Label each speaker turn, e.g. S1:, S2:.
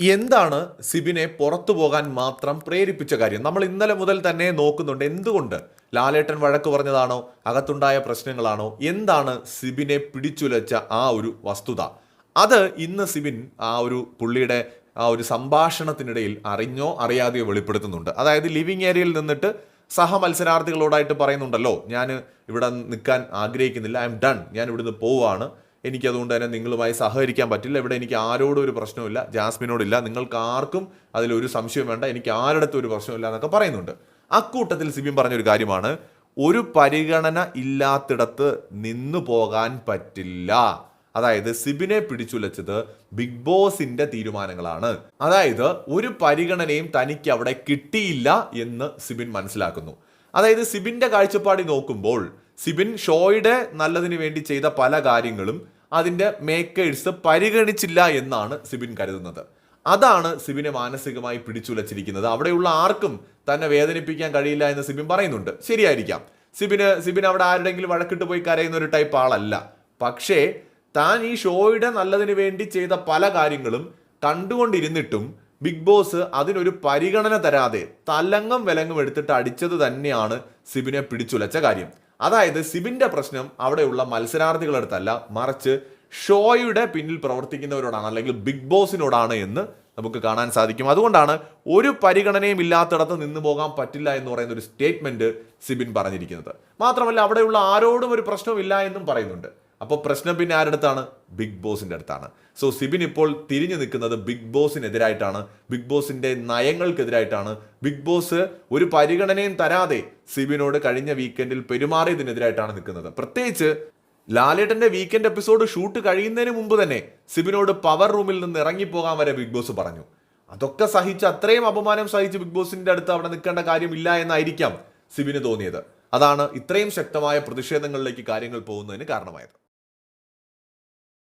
S1: എന്താണ് സിബിനെ പുറത്തു പോകാൻ മാത്രം പ്രേരിപ്പിച്ച കാര്യം? നമ്മൾ ഇന്നലെ മുതൽ തന്നെ നോക്കുന്നുണ്ട്. എന്തുകൊണ്ട്? ലാലേട്ടൻ വഴക്ക് പറഞ്ഞതാണോ? അകത്തുണ്ടായ പ്രശ്നങ്ങളാണോ? എന്താണ് സിബിനെ പിടിച്ചുലച്ച ആ ഒരു വസ്തുത? അത് ഇന്ന് സിബിൻ പുള്ളിയുടെ ആ ഒരു സംഭാഷണത്തിനിടയിൽ അറിഞ്ഞോ അറിയാതെയോ വെളിപ്പെടുത്തുന്നുണ്ട്. അതായത് ലിവിങ് ഏരിയയിൽ നിന്നിട്ട് മത്സരാർത്ഥികളോടായിട്ട് പറയുന്നുണ്ടല്ലോ, ഞാൻ ഇവിടെ നിൽക്കാൻ ആഗ്രഹിക്കുന്നില്ല, ഐ എം ഡൺ, ഞാൻ ഇവിടുന്ന് പോവുകയാണ്, എനിക്കതുകൊണ്ട് തന്നെ നിങ്ങളുമായി സഹകരിക്കാൻ പറ്റില്ല, ഇവിടെ എനിക്ക് ആരോടും ഒരു പ്രശ്നമില്ല, ജാസ്മിനോടില്ല, നിങ്ങൾക്ക് ആർക്കും അതിലൊരു സംശയം വേണ്ട, എനിക്ക് ആരുടെടുത്തും ഒരു പ്രശ്നമില്ല എന്നൊക്കെ പറയുന്നുണ്ട്. അക്കൂട്ടത്തിൽ സിബിൻ പറഞ്ഞൊരു കാര്യമാണ്, ഒരു പരിഗണന ഇല്ലാത്തിടത്ത് നിന്നു പോകാൻ പറ്റില്ല. അതായത് സിബിനെ പിടിച്ചുലച്ചത് ബിഗ് ബോസിന്റെ തീരുമാനങ്ങളാണ്. അതായത് ഒരു പരിഗണനയും തനിക്ക് അവിടെ കിട്ടിയില്ല എന്ന് സിബിൻ മനസ്സിലാക്കുന്നു. അതായത് സിബിന്റെ കാഴ്ചപ്പാടി നോക്കുമ്പോൾ സിബിൻ ഷോയുടെ നല്ലതിന് വേണ്ടി ചെയ്ത പല കാര്യങ്ങളും അതിന്റെ മേക്കേഴ്സ് പരിഗണിച്ചില്ല എന്നാണ് സിബിൻ കരുതുന്നത്. അതാണ് സിബിനെ മാനസികമായി പിടിച്ചുലച്ചിരിക്കുന്നത്. അവിടെയുള്ള ആർക്കും തന്നെ വേദനിപ്പിക്കാൻ കഴിയില്ല എന്ന് സിബിൻ പറയുന്നുണ്ട്. ശരിയായിരിക്കാം, സിബിൻ അവിടെ ആരുടെങ്കിലും വഴക്കിട്ട് പോയി കരയുന്ന ഒരു ടൈപ്പ് ആളല്ല. പക്ഷേ താൻ ഈ ഷോയുടെ നല്ലതിന് വേണ്ടി ചെയ്ത പല കാര്യങ്ങളും കണ്ടുകൊണ്ടിരുന്നിട്ടും ബിഗ് ബോസ് അതിനൊരു പരിഗണന തരാതെ തലങ്ങും വിലങ്ങും എടുത്തിട്ട് അടിച്ചത് തന്നെയാണ് സിബിനെ പിടിച്ചുലച്ച കാര്യം. അതായത് സിബിന്റെ പ്രശ്നം അവിടെയുള്ള മത്സരാർത്ഥികളടുത്തല്ല, മറിച്ച് ഷോയുടെ പിന്നിൽ പ്രവർത്തിക്കുന്നവരോടാണ്, അല്ലെങ്കിൽ ബിഗ് ബോസിനോടാണ് എന്ന് നമുക്ക് കാണാൻ സാധിക്കും. അതുകൊണ്ടാണ് ഒരു പരിഗണനയും ഇല്ലാത്തിടത്ത് നിന്ന് പോകാൻ പറ്റില്ല എന്ന് പറയുന്ന ഒരു സ്റ്റേറ്റ്മെന്റ് സിബിൻ പറഞ്ഞിരിക്കുന്നത്. മാത്രമല്ല അവിടെയുള്ള ആരോടും ഒരു പ്രശ്നവും ഇല്ല എന്നും പറയുന്നുണ്ട്. അപ്പോൾ പ്രശ്നം പിന്നെ ആരുടെ അടുത്താണ്? ബിഗ് ബോസിന്റെ അടുത്താണ്. സോ സിബിൻ ഇപ്പോൾ തിരിഞ്ഞു നിൽക്കുന്നത് ബിഗ് ബോസിനെതിരായിട്ടാണ്, ബിഗ് ബോസിന്റെ നയങ്ങൾക്കെതിരായിട്ടാണ്. ബിഗ് ബോസ് ഒരു പരിഗണനയും തരാതെ സിബിനോട് കഴിഞ്ഞ വീക്കെൻഡിൽ പെരുമാറിയതിനെതിരായിട്ടാണ് നിൽക്കുന്നത്. പ്രത്യേകിച്ച് ലാലേട്ടന്റെ വീക്കെൻഡ് എപ്പിസോഡ് ഷൂട്ട് കഴിയുന്നതിന് മുമ്പ് തന്നെ സിബിനോട് പവർ റൂമിൽ നിന്ന് ഇറങ്ങിപ്പോകാൻ വരെ ബിഗ് ബോസ് പറഞ്ഞു. അതൊക്കെ സഹിച്ച്, അത്രയും അപമാനം സഹിച്ച് ബിഗ് ബോസിന്റെ അടുത്ത് അവിടെ നിൽക്കേണ്ട കാര്യമില്ല എന്നായിരിക്കാം സിബിന് തോന്നിയത്. അതാണ് ഇത്രയും ശക്തമായ പ്രതിഷേധങ്ങളിലേക്ക് കാര്യങ്ങൾ പോകുന്നതിന് കാരണമായത്.